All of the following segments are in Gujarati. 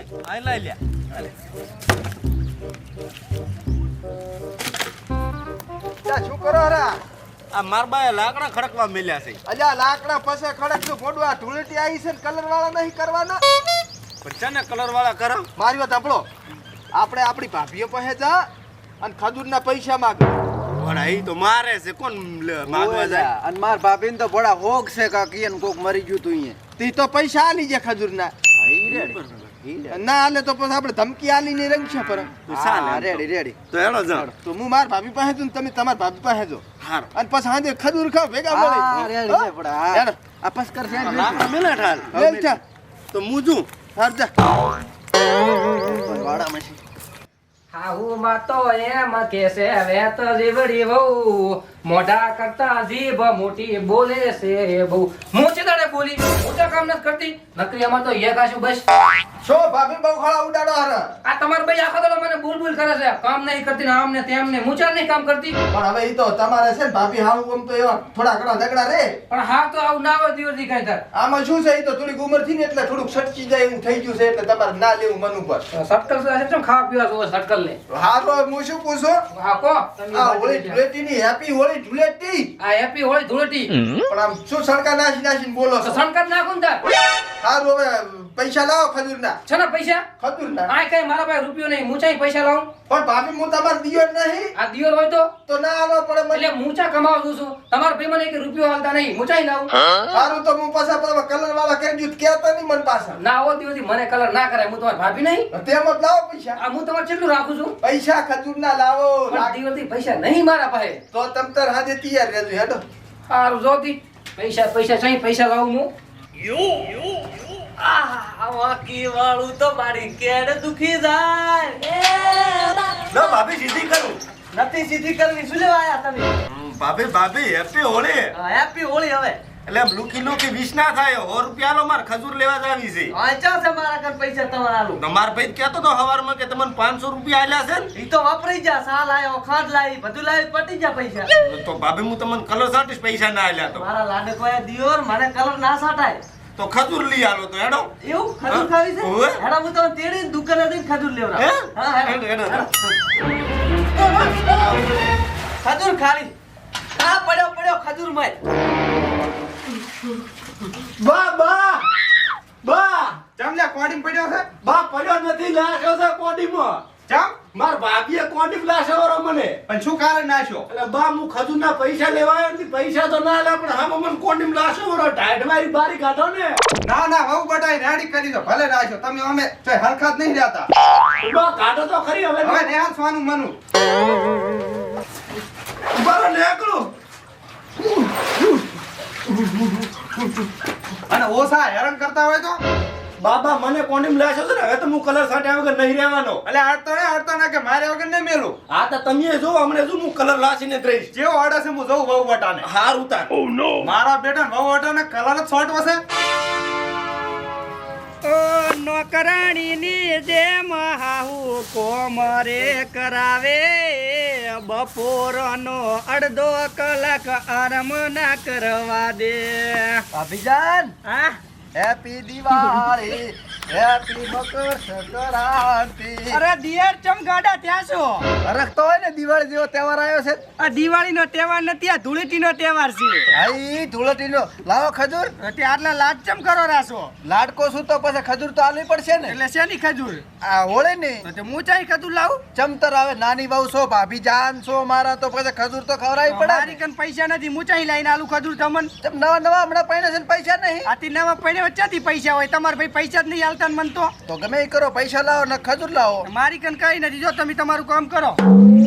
આ લઈ લે શું કરો રા? આ મારબાએ લાકડા ખડકવા મેલ્યા છે. અલ્યા લાકડા પાસે ખડકતું મોઢું આ ધૂળેટી આવી છે ને કલર વાળા નહીં કરવાના. પણ છે ને કલર વાળા કરો. મારી વાત સાંભળો, આપણે આપણી ભાભીઓ પાસે જા અને ખજૂરના પૈસા માંગે. પણ એ તો મારે છે કોણ માગવા જાય. અને માર ભાભીને તો બડા હોગ છે કાકી અને કોક મરી ગયું તું અહીંયા. તી તો પૈસા આલી જાય ખજૂરના. ના આલે તો પછી આપણે ધમકી આલી ને રંગ છે પર. રેડી રેડી તો હેડો જાવ. તો હું માર ભાભી પાસે જઉં તમે તમાર ભાભી પાસે જો. હારું. અને પછી સાંજે ખજૂર ખાવ ભેગા મળે. રેડી છે પડા. હેડો આ પસ કર છે. લાકડા મેલા ઠાલ. લેલ છે. તો મુજું હાર જા. વાડા મશી. હાહુ માં તો એમ કે છે વેત જીવડી વહુ મોઢા કરતા જીભ મોટી બોલે છે બહુ. હું ચેતાડે બોલી મોટા કામ નથી કરતી નકરી અમાર તો એક આશું બસ. શો ભાભી બહુ ખળા ઉડાડો હાર. આ તમાર ભાઈ આખો દાડો મને બોલ બોલ કરે છે કામ નહીં કરતી ને આમ ને તેમ ને મુચાર નહીં કામ કરતી. પણ હવે ઈ તો તમારે છે ને ભાભી હાવ આમ તો એવા થોડા ઘણા ઝઘડા રે. પણ હા તો આવું ના હોય દિવસ દેખાય તાર. આમાં શું છે ઈ તો થોડીક ઉંમર થી ને એટલે થોડુંક સટકી જાય એવું થઈ ગયું છે એટલે તમારે ના લેવું મન ઉપર. સટકલ છે કેમ ખાવા પીવા જોવે સટકલ ને. હારો હું શું પૂછું? હા કો તમે આ હોળી ધૂળેટીની હેપી હોળી ધૂળેટી. આ હેપી હોય ધૂળેટી પણ આમ શું સડકા નાસી નાસીને બોલો તો છો? સંકટ નાખું ને તાર. હારું હવે પૈસા લાવો ખજૂરના. છે ને પૈસા ખજૂરના. આ કઈ મારા પાસે રૂપિયો નહીં મુચાઈ પૈસા લાવું. પણ ભાભી હું તમારે દિયો નહીં આ દિયોર હોય તો ના આલો પડે મને. એટલે મૂચા કમાવું છું તમારા ભાઈ મને એક રૂપિયો હાલતા નહીં મૂચાઈ લાવું. હારું તો હું પાછા કલર વાળા કરી દઉં કહેતા નહીં મને પાછા. ના હો દિવસથી મને કલર ના કરાય હું તમારી ભાભી નહીં. તેમ જ લાવો પૈસા. આ હું તમારે કેટલું રાખું છું પૈસા ખજૂરના લાવો. પણ દિવસથી પૈસા નહીં મારા પાસે. તો તમ તાર હાજે તૈયાર રહેજો હેડો. સારું જોતી પૈસા પૈસા સહી પૈસા લાવું હું. આ વાકી વાળું તો મારી કેડ દુખી જાય. ના ભાભી સીધી કરું. નથી સીધી કરવી શું લેવા આયા તમે? ભાભી ભાભી હેપી હોળી. હેપી હોળી હવે. એટલે આમ લુકી લુકી વિશ ના થાય. 100 રૂપિયાનો માર ખજૂર લેવા જ આવી છે. વાંચા છે મારા કન પૈસા તમારા આલું. તો માર ભાઈ કહેતો તો હવારમાં કે તમને 500 રૂપિયા આલ્યા છે ને. ઈ તો વાપરી જા સાલ આયો ખાંડ લાવી બધું લાવી પટી જા પૈસા. તો ભાભી હું તમને કલર સાટીશ પૈસા ના આલ્યા તો. મારા લાડકોએ દિયોર મને કલર ના સાટાય. તો ખજૂર લઈ આલો તો હેડો. એવું ખજૂર ખાવી છે? ઓવે. હેડા હું તમને તેડી દુકાને જઈને ખજૂર લેવડા. હે? હા હેડો, હેડો. ખજૂર ખાલી. હા પડ્યો પડ્યો ખજૂર મય. બા બા બા ચમલે કોડીમ પડ્યો છે. બા પડ્યો નથી લાશ્યો છે કોડીમાં. ચમ માર ભાભીએ કોડીમ લાશ્યો મને. પણ શું કારણ નાખ્યો? એટલે બા હું ખજૂરના પૈસા લેવા આવ્યો નથી. પૈસા તો ના આલ્યા પણ હામાં મને કોડીમ લાશ્યો ટાઈટ મારી બારી કાઢો ને. ના ના વહુ બટાઈ રેડી કરી દો ભલે નાખ્યો તમે અમે તો હરખા જ નહીં રહેતા. બા કાઢો તો ખરી હવે. હવે નેહાલ સ્વાનું મનું. બરો નીકળું. અને ઓસા હેરાન કરતા હોય તો બાબા મને કોડીમ લાશ્યો છે ને હવે તો હું કલર સાટ્યા વગર નહીં રહેવાનો. એટલે અડતો ના કે મારે વગર નહીં મેલું. હા તો તમે જો હમણાં જો હું કલર લાસીને જ રહીશ. જેવો ઓર્ડર છે હું જઉં વહુ બટાને. હાર ઉતાર. મારા બેટા વહુ બટાને કલર જ છોટવો છે. ઓ નોકરાણીની જેમ હાહુ કોમરે કરાવે બપોરનો અડધો કલાક આરામ ના કરવા દે. ભાભીજાન હા હેપી દિવાળી હેપી મકર સંક્રાંતિ. અરે દિયર ચમ ગાડા ત્યાં છો? રખતો હોય ને દિવાળી જેવો તહેવાર આવ્યો છે. આ દિવાળીનો તહેવાર નથી આ ધૂળેટીનો તહેવાર છે. ભાઈ ધૂળેટીનો લાવો ખજૂર. તે આટલા લાજ ચમ કરો રાસો? લાડકો શું તો પછી ખજૂર તો આલવી પડશે ને. એટલે શેની ખજૂર? આ હોળે ને તો મૂચાઈ ખજૂર લાવું? ચમતર આવે નાની બહુ છો ભાભી જાન છો મારા તો પછી ખજૂર તો ખવડાવી પડે મારી કન પૈસા નથી મૂચાઈ લાઈને આલુ ખજૂર તમન. ચમ નવા નવા હમણાં પૈણા છે ને પૈસા નહીં. આથી નવા પડે વચ્ચેથી પૈસા હોય તમારા ભાઈ પૈસા જ નહીં આલતા ને મન તો ગમે એ કરો પૈસા લાવો ને ખજૂર લાવો. મારી કન કઈ નથી જો તમે તમારું કામ કરો.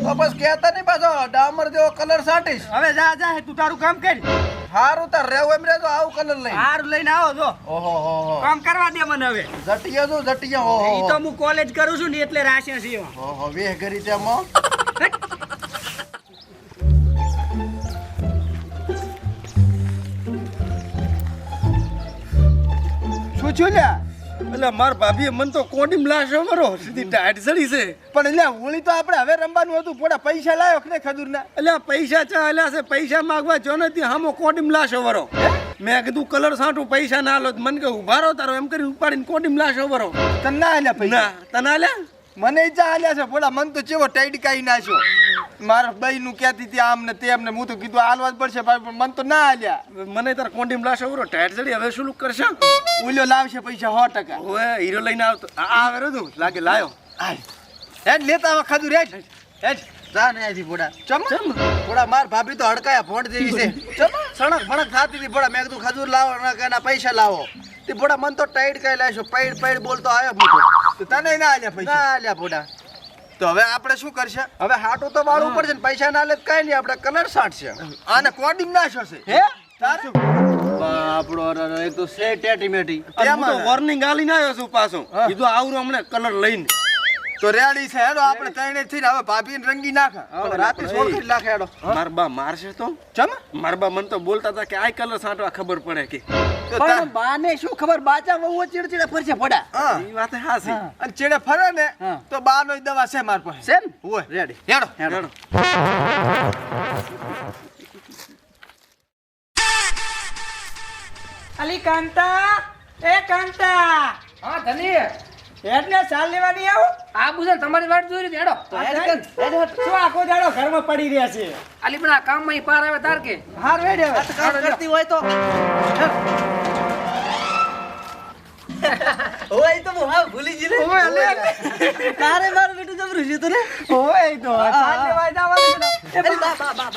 તો બસ કહેતા નહીં પાછો ડામર જેવો કલર સાટીશ. હવે જા જા તું તારું કામ કર. હારું તાર રહેવું એમ રહેજો આવું કલર લઈ. હારું લઈને આવો જો ઓહો હો કામ કરવા દે મને હવે. જટિયા જો જટિયા ઈ ઓહો તો હું કોલેજ કરું છું ને એટલે રાશ્યા છે એવા. ઓહો વેહ કરી તેમાં શું છું લ્યા? એટલે માર ભાભીએ મને તો કોડીમ લાશ્યો મરો સીધી ટાઈટ સડી છે. પણ એટલે હોળી તો આપણે હવે રમવાનું હતું પોડા પૈસા લાયો કે ખજૂરના. એટલે પૈસા ચા આલ્યા છે પૈસા માંગવા જો નથી હામો કોડીમ લાશ્યો વરો. મેં કીધું કલર સાંટું પૈસા ના લો મને કે ઉભા રહો તારો એમ કરી ઉપાડીને કોડીમ લાશો ભરો તને ના આલ્યા પૈસા ના તને આલ્યા મને ઈજા આલ્યા છે બોલા મન તો ચેવો ટાઈડકાઈ નાખ્યો મારા બઈ નું કહેતી હતી આમ ને તેમ ને હું તો કીધું આલવા જ પડશે ભાઈ પણ મન તો ના આલ્યા મને તાર કોડીમ લાશો ભરો ટાઈટ ચડી હવે શું કરશે ઉલ્યો લાવશે પૈસા 100%. ઓએ હીરો લઈને આવતો આવે રે તું લાગે લાયો આય હેડ લેતા આવા ખાધું રેડ હેડ જા ને આથી બોડા ચમ બોડા માર ભાભી તો હડકાયા ફોડ જેવી છે ચમ સણક ભણક થાતી હતી બોડા મેં કીધું ખજૂર લાવો ના કેના પૈસા લાવો તે બોડા મન તો ટાઈડ કાઈ લાશો પૈડ પૈડ બોલતો આવ્યો હું તો તને ના આલ્યા પૈસા ના આલ્યા બોડા તો હવે આપણે શું કરશે હવે હાટો તો વાળું પડશે ને પૈસા ના લે તો કઈ નહીં આપણે કલર સાટશે આને કોડિંગ નાશો છે હે તારે બાપડો રે એક તો સે ટેટીમેટી વોર્નિંગ આલીને આવ્યો છું પાછો કીધું આવરું હમણે કલર લઈને તો રેડી છે હેડો આપણે ત્રણે થઈને હવે ભાભીને રંગી નાખે હવે રાતે 16 કરી નાખે હેડો માર બા મારશે તો ચમ માર બા મને તો બોલતા હતા કે આ કલર સાંટવા ખબર પડે કે પણ બાને શું ખબર બાચા વહુ ચીડચીડે ફરશે પડા હા એ વાત હાસી અને ચીડે ફરે ને તો બાનો દવા છે માર પાસે છે ને ઓય રેડી હેડો હેડો અલી કાંતા એ કાંતા હા ધની હેડને ચાલ લેવાની આવો આ બુઝન તમારી વાટ જોઈ રહી હેડો તો હેડ શું આખો દાડો ઘરમાં પડી રહ્યા છે આલી પણ આ કામમાં પાર આવે તાર કે હાર વેડ હવે કામ કરતી હોય તો ઓય તો હું હા ભૂલી ગઈ રે ઓય અલે તારે મારું બેટું જબરું છે તો રે ઓય તો ચાલ લેવા જવાનું છે એ બા બા બા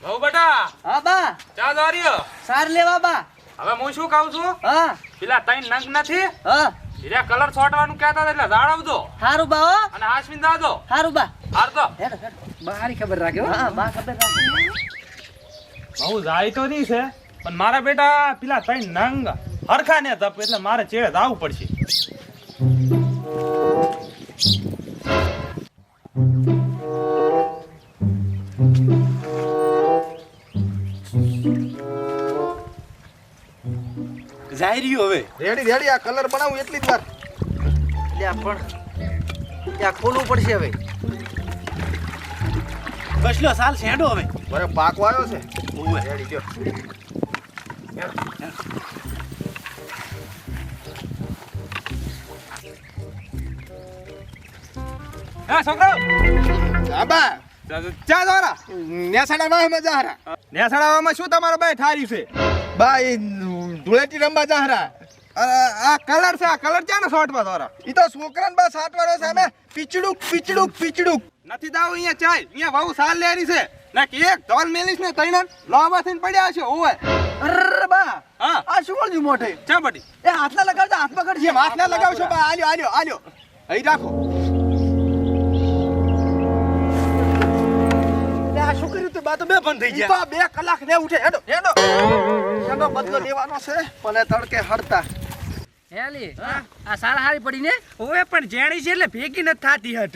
બહુ બેટા હા બા ચા દોર્યો સાર લેવા બા હવે હું શું કહું છું હા પેલા તઈ નંગ નથી હા હીરા કલર છોટવાનું કહેતા હતા એટલે જાળવજો હારું બા હો અને હાસમીન દાદો હારું બા હાર તો હેડ હેડ બારી ખબર રાખ્યો હા બા ખબર રાખો બહુ જાય તો નહીં છે પણ મારા બેટા પેલા તઈ નંગ હરખા ને તપ એટલે મારે ચેડે આવવું પડશે જાય રહ્યું હવે રેડી રેડી આ કલર બનાવું એટલી જ વાર લ્યા પણ ત્યાં ખોલવું પડશે હવે બસ લો સાલ છેડો હવે બરે પાકો આવ્યો છે ઓએ રેડી ગયો હા છોકરો આબા ચા દોરા નેસાડા ના મજા હારા નેસડાવામાં શું તમારો ભાઈ ઠારી છે બા એ ધૂળેટી રમવા જાહરા આ કલર છે આ કલર ચાનો શોર્ટમાં દોરા ઈ તો છોકરાને બસ સાટવાનો છે અમે પીચડુક પીચડુક પીચડુક નથી દાવ અહીંયા ચાય અહીંયા બહુ સાલ લેરી છે ના કે એક ઢોલ મેલીસ ને તૈણ લોબા થઈને પડ્યા છે ઓવે અરે બા હા આ શું બોલજો મોઢે ચા પડી એ હાથના લગાવજો હાથમાં કરજે હાથના લગાવશો બા આલ્યો આલ્યો આલ્યો અહીં રાખો આ શું કર્યું તે બા તો બે બંધ થઈ ઈ ગયા તો 2 કલાક ને ઉઠે હેડો હેડો એનો બદલો લેવાનો છે પણ એ તડકે હડતા હેલી આ સારા હારી પડી ને ઓવે પણ જેણી છે એટલે ભેગી નથી થાતી હટ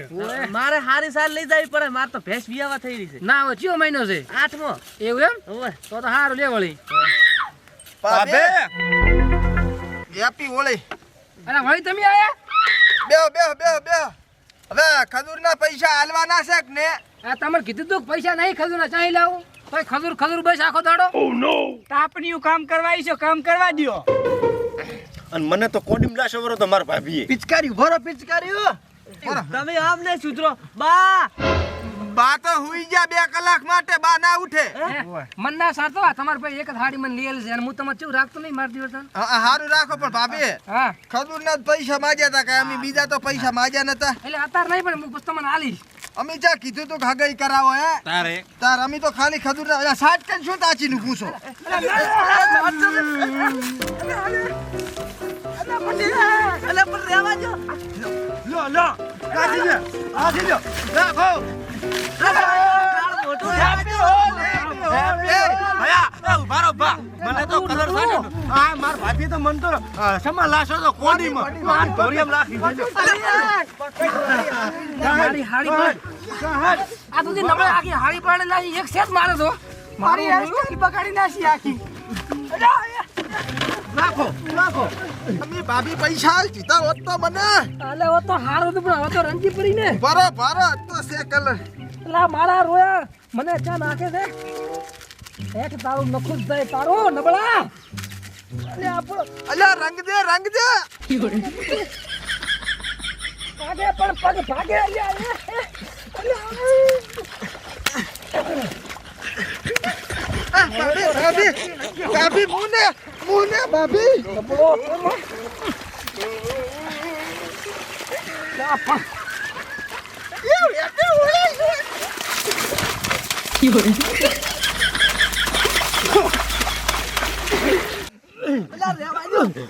મારે હારી સાર લઈ જાવી પડે માર તો ભેંસ વિયાવા થઈ રહી છે ના હવે કયો મહિનો છે 8મો એવું એમ ઓય તો હારું લે વળી પાબે યાપી ઓલે અરે વળી તમે આયા બેહો બેહો બેહો બેહો હવે ખજૂરના પૈસા આલવાના છે કે ને આ તમારે કીધું તું કે પૈસા નહીં ખજૂર ના ચાહી લાવું તો ખજૂર ખજૂર બસ આખો દાડો તાપણીયું કામ કરવા છો કામ કરવા દ્યો અને મને તો કોડીમ લાશો ભરો તો મારા ભાભીએ પિચકારી ભરો પિચકારી તમે આમ ને સુધરો બા બા તો હુઈ ગયા 2 કલાક માટે બા ના ઉઠે મન ના સારતો આ તમાર ભાઈ એક જ હાડી મને લઈ આલી છે અને હું તમારે ચેવું રાખતો નહીં માર દિવસ હારું રાખો પણ ભાભી હા ખજૂરના પૈસા માંગ્યા હતા કે અમે બીજા તો પૈસા માંગ્યા નતા એટલે અત્યારે નહીં પણ હું પછી તમને આલીશ અમે ચા કીધું તો ખાગઈ કરાવો હે તારે તાર અમે તો ખાલી ખજૂરના સાટ કન શું તાચી નું પૂછો અલે પણ રહેવા દો લો લો કાઢી લે આજી લો રાખો મોટો ભયા ઉભારો ભા મને તો કલર સાટો આ માર ભાભી તો મન તો સમા લાશો તો કોડીમાં માર ધોરિયમ રાખી દેજો મારી હાડી પર આ તું નબળે આખી હાડી પર નાખી એક સેટ મારે તો મારી હેરસ્ટાઈલ બગાડી નાખી આખી રાખો રાખો અમે ભાભી પૈસા જીતા હોત તો મને અલે ઓ તો હારો તો પણ હવે તો રંજી પડી ને ભરો ભરો તો સે કલર લા મારા રોયા મને ચા નાખે છે એક તારું નખું જ જાય તારું નબળા અલે આપણો અલ્યા રંગ દે ભાગે પણ પગ ભાગે અલ્યા ભાભી મુને ભાભી નબળો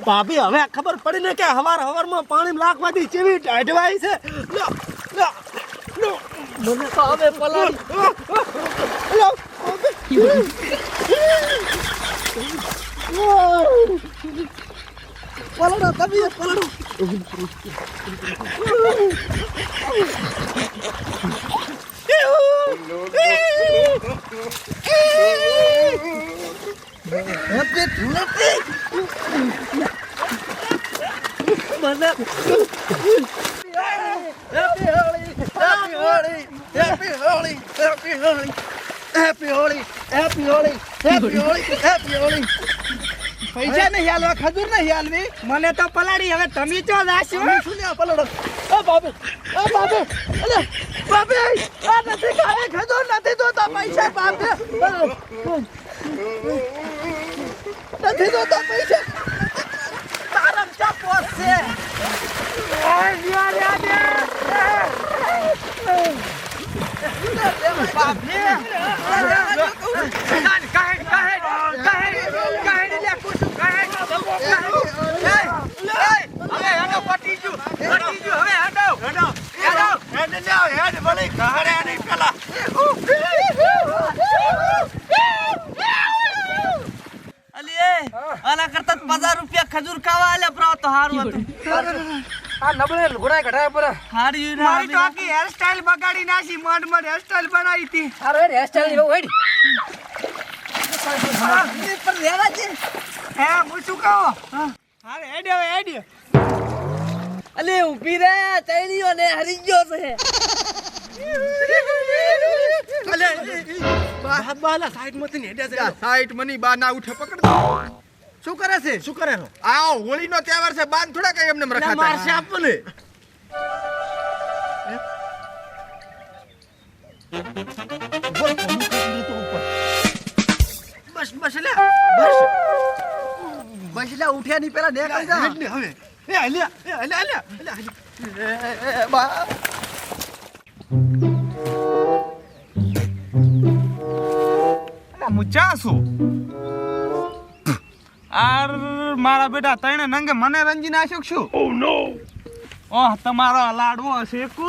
ભાભી હવે ખબર પડી ને કે હવારમાં પાણી લાખવાથી ચેવી ઢાઢવાય છે મને તો હવે પલાળી પલડો તમે પલડો પૈસા નહીં હાલવા ખજૂર નહીં હાલવી મને તો પલાળી હવે તમે ચો દાશો શું લ્યા પલડો બાબે અલે બાબે આ નથી ખાય ખજૂર નથી જોતા પૈસા બાબે નથી જોતા પૈસા તારમ ચા પોસે આના કરતા 50 રૂપિયા ખજૂર ખાવા આલે પ્રાવ તો હારું હતું આ નબળે ઘોડા કઢાય પર હારી મારી તો આખી હેર સ્ટાઈલ બગાડી નાસી મોડ હેર સ્ટાઈલ બનાવી હતી હારો હેર સ્ટાઈલ ની વેડી પર રેવા છે હે હું શું કહો હારે હેડ અલે ઊભી રે ચૈણીઓ ને હરી ગયો છે અલે બાલા સાઈડ માંથી નેડે છે સાઈટ મની બા ના ઉઠે પકડ શું કરે છે શું કરે રો આ હોળીનો તહેવાર છે બાન થોડા કઈ એમને રખાતા મારશે આપને બસ લે બસ લા ઉઠ્યા ની પેલા નીકળી જા હેડ ને હવે એ અલ્યા બા મુચા છું આર મારા બેટા તઈને નંગે મને રંજી નાખ્યો છું ઓહ નો ઓહ તમારો લાડવો શેકુ